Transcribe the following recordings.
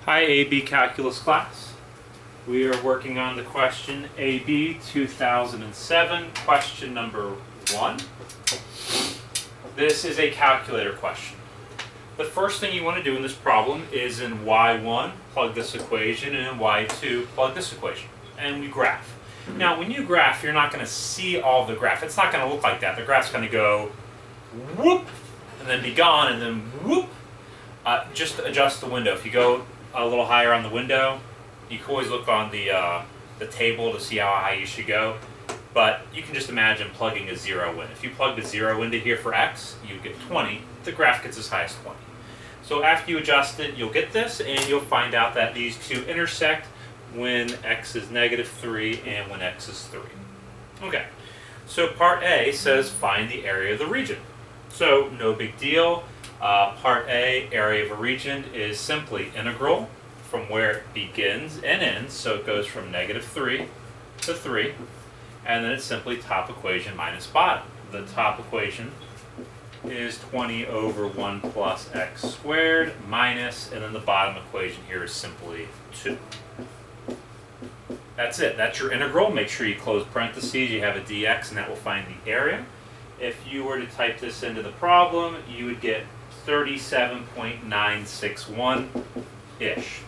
Hi AB Calculus class. We are working on the question AB 2007, question number 1. This is a calculator question. The first thing you want to do in this problem is in y1 plug this equation and in y2 plug this equation. And we graph. Now when you graph, you're not going to see all the graph. It's not going to look like that. The graph's going to go whoop and then be gone and then whoop. Just adjust the window. If you go a little higher on the window, you can always look on the table to see how high you should go, but you can just imagine plugging a 0 in. If you plugged a 0 into here for x, you get 20. The graph gets as high as 20. So after you adjust it, you'll get this, and you'll find out that these two intersect when x is -3 and when x is 3. Okay, so part A says find the area of the region. So no big deal. Part A, area of a region, is simply integral from where it begins and ends, so it goes from -3 to 3, and then it's simply top equation minus bottom. The top equation is 20 over 1 plus x squared minus, and then the bottom equation here is simply 2. That's it. That's your integral. Make sure you close parentheses. You have a dx, and that will find the area. If you were to type this into the problem, you would get 37.961-ish.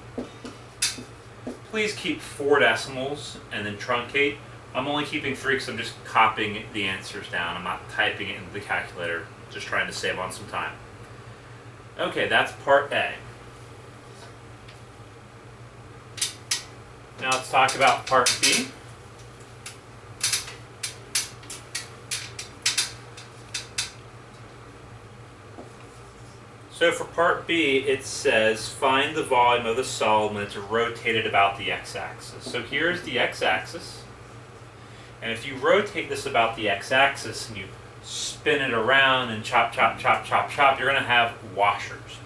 Please keep 4 decimals and then truncate. I'm only keeping 3 because I'm just copying the answers down. I'm not typing it into the calculator, just trying to save on some time. Okay, that's part A. Now let's talk about part B. So for part B, it says find the volume of the solid when it's rotated about the x-axis. So here's the x-axis, and if you rotate this about the x-axis and you spin it around and chop, chop, chop, chop, chop, you're going to have washers.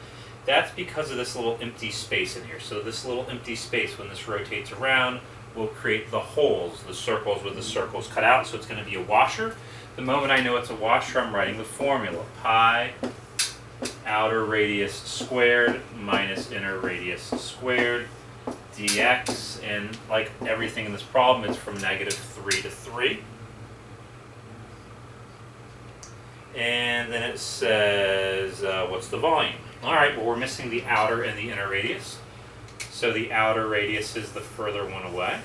That's because of this little empty space in here. So this little empty space, when this rotates around, will create the holes, the circles with the circles cut out, so it's going to be a washer. The moment I know it's a washer, I'm writing the formula. Pi outer radius squared minus inner radius squared dx, and like everything in this problem, it's from -3 to 3. And then it says, what's the volume? Alright, well we're missing the outer and the inner radius. So the outer radius is the further one away.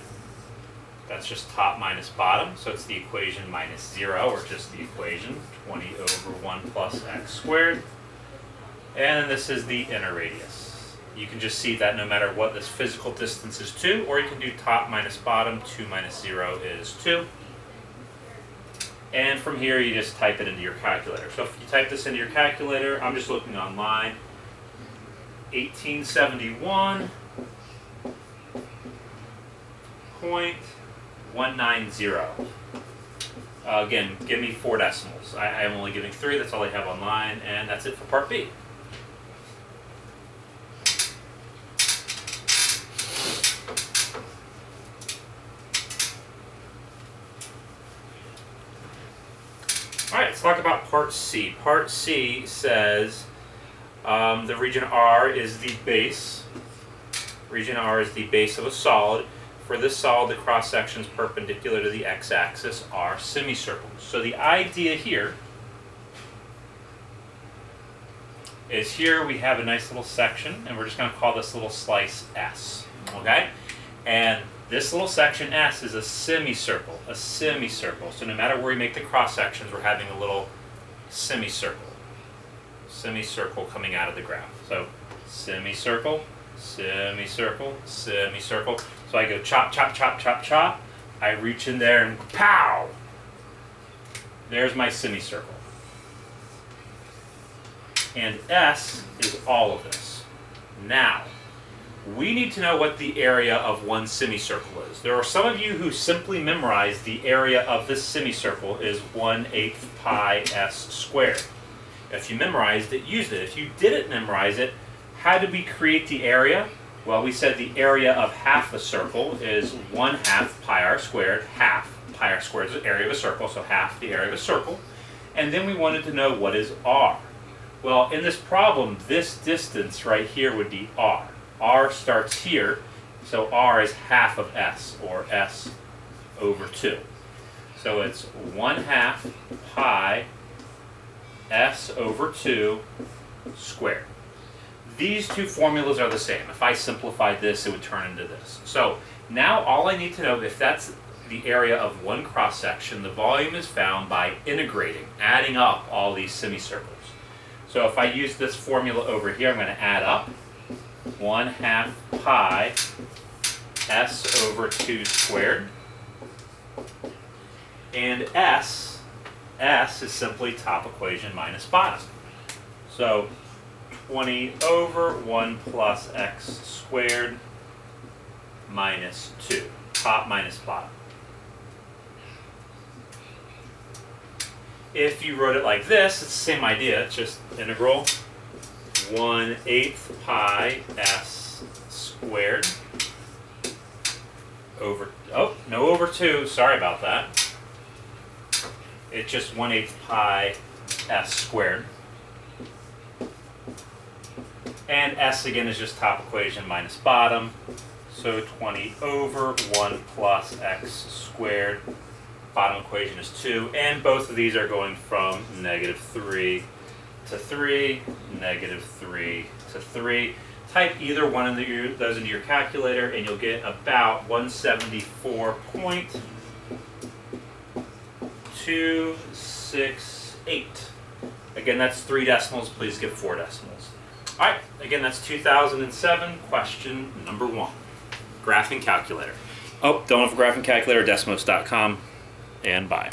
That's just top minus bottom, so it's the equation -0, or just the equation, 20 over 1 plus x squared. And then this is the inner radius. You can just see that no matter what, this physical distance is 2, or you can do top minus bottom. 2 minus 0 is 2. And from here, you just type it into your calculator. So if you type this into your calculator, I'm just looking online, 1871.190. Again, give me 4 decimals. I am only giving 3, that's all I have online, and that's it for part B. Alright, let's talk about part C. Part C says the region R is the base. Region R is the base of a solid. For this solid, the cross-sections perpendicular to the x-axis are semicircles. So the idea here is, here we have a nice little section, and we're just going to call this little slice S. Okay? And this little section S is a semicircle. A semicircle. So no matter where we make the cross-sections, we're having a little semicircle. Semicircle coming out of the graph. So semicircle, semicircle, semicircle. So I go chop, chop, chop, chop, chop. I reach in there and pow! There's my semicircle. And S is all of this. Now, we need to know what the area of one semicircle is. There are some of you who simply memorize the area of this semicircle is 1/8 pi s squared. If you memorized it, used it. If you didn't memorize it, how did we create the area? Well, we said the area of half a circle is 1/2 pi r squared. Half pi r squared is the area of a circle, so half the area of a circle. And then we wanted to know what is r. Well, in this problem, this distance right here would be r. R starts here, so R is half of S, or S over 2. So it's 1/2 pi S over 2 squared. These two formulas are the same. If I simplified this, it would turn into this. So now all I need to know, if that's the area of one cross-section, the volume is found by integrating, adding up all these semicircles. So if I use this formula over here, I'm going to add up 1/2 pi S over 2 squared. And S is simply top equation minus bottom. So 20 over 1 plus x squared minus 2, top minus bottom. If you wrote it like this, it's the same idea, it's just integral 1/8 pi s squared over, oh, no over 2, sorry about that. It's just 1/8 pi s squared. And s again is just top equation minus bottom. So 20 over 1 plus x squared. Bottom equation is 2. And both of these are going from -3 to 3, -3 to 3. Type either one of those into your calculator and you'll get about 174.268. Again, that's 3 decimals. Please give 4 decimals. All right, again, that's 2007, question number 1. Graphing calculator. Oh, don't have a graphing calculator, Desmos.com, and bye.